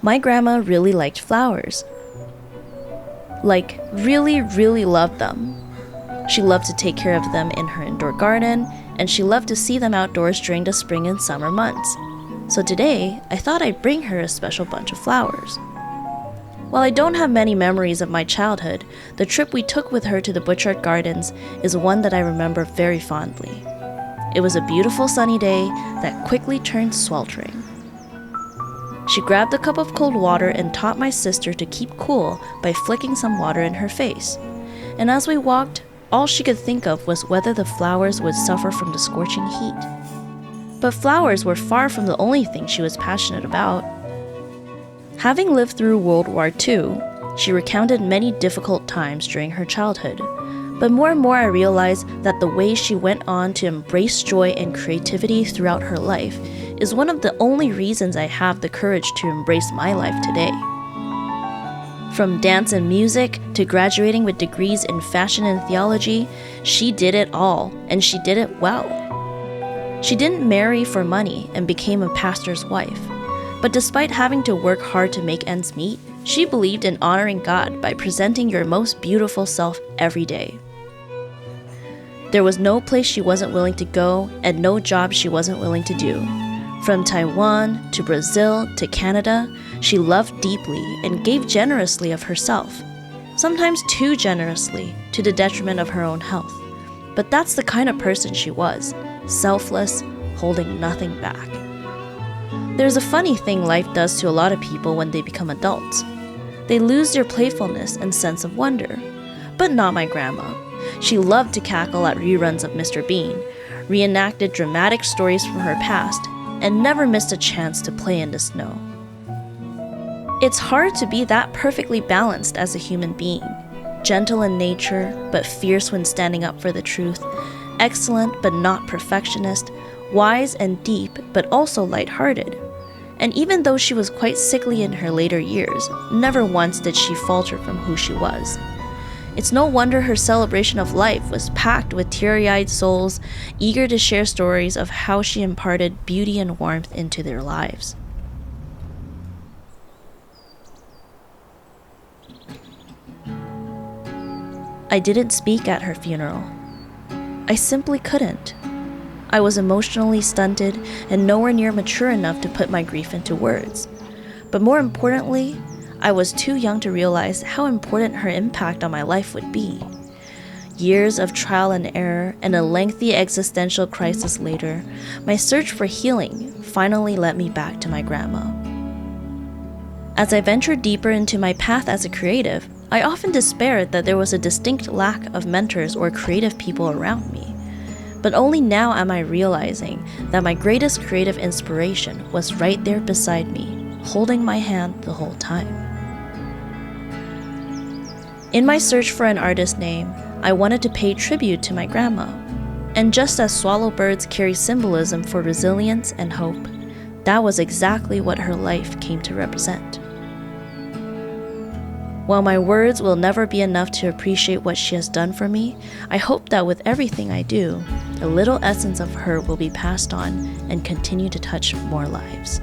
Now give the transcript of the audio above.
My grandma really liked flowers. Like, really, really loved them. She loved to take care of them in her indoor garden, and she loved to see them outdoors during the spring and summer months. So today, I thought I'd bring her a special bunch of flowers. While I don't have many memories of my childhood, the trip we took with her to the Butchart Gardens is one that I remember very fondly. It was a beautiful sunny day that quickly turned sweltering. She grabbed a cup of cold water and taught my sister to keep cool by flicking some water in her face. And as we walked, all she could think of was whether the flowers would suffer from the scorching heat. But flowers were far from the only thing she was passionate about. Having lived through World War II, she recounted many difficult times during her childhood. But more and more I realized that the way she went on to embrace joy and creativity throughout her life is one of the only reasons I have the courage to embrace my life today. From dance and music to graduating with degrees in fashion and theology, she did it all, and she did it well. She didn't marry for money and became a pastor's wife. But despite having to work hard to make ends meet, she believed in honoring God by presenting your most beautiful self every day. There was no place she wasn't willing to go and no job she wasn't willing to do. From Taiwan to Brazil to Canada, she loved deeply and gave generously of herself, sometimes too generously to the detriment of her own health. But that's the kind of person she was, selfless, holding nothing back. There's a funny thing life does to a lot of people when they become adults. They lose their playfulness and sense of wonder. But not my grandma. She loved to cackle at reruns of Mr. Bean, reenacted dramatic stories from her past, and never missed a chance to play in the snow. It's hard to be that perfectly balanced as a human being, gentle in nature, but fierce when standing up for the truth, excellent but not perfectionist, wise and deep but also lighthearted. And even though she was quite sickly in her later years, never once did she falter from who she was. It's no wonder her celebration of life was packed with teary-eyed souls, eager to share stories of how she imparted beauty and warmth into their lives. I didn't speak at her funeral. I simply couldn't. I was emotionally stunted and nowhere near mature enough to put my grief into words. But more importantly, I was too young to realize how important her impact on my life would be. Years of trial and error and a lengthy existential crisis later, my search for healing finally led me back to my grandma. As I ventured deeper into my path as a creative, I often despaired that there was a distinct lack of mentors or creative people around me. But only now am I realizing that my greatest creative inspiration was right there beside me, holding my hand the whole time. In my search for an artist name, I wanted to pay tribute to my grandma. And just as swallowbirds carry symbolism for resilience and hope, that was exactly what her life came to represent. While my words will never be enough to appreciate what she has done for me, I hope that with everything I do, a little essence of her will be passed on and continue to touch more lives.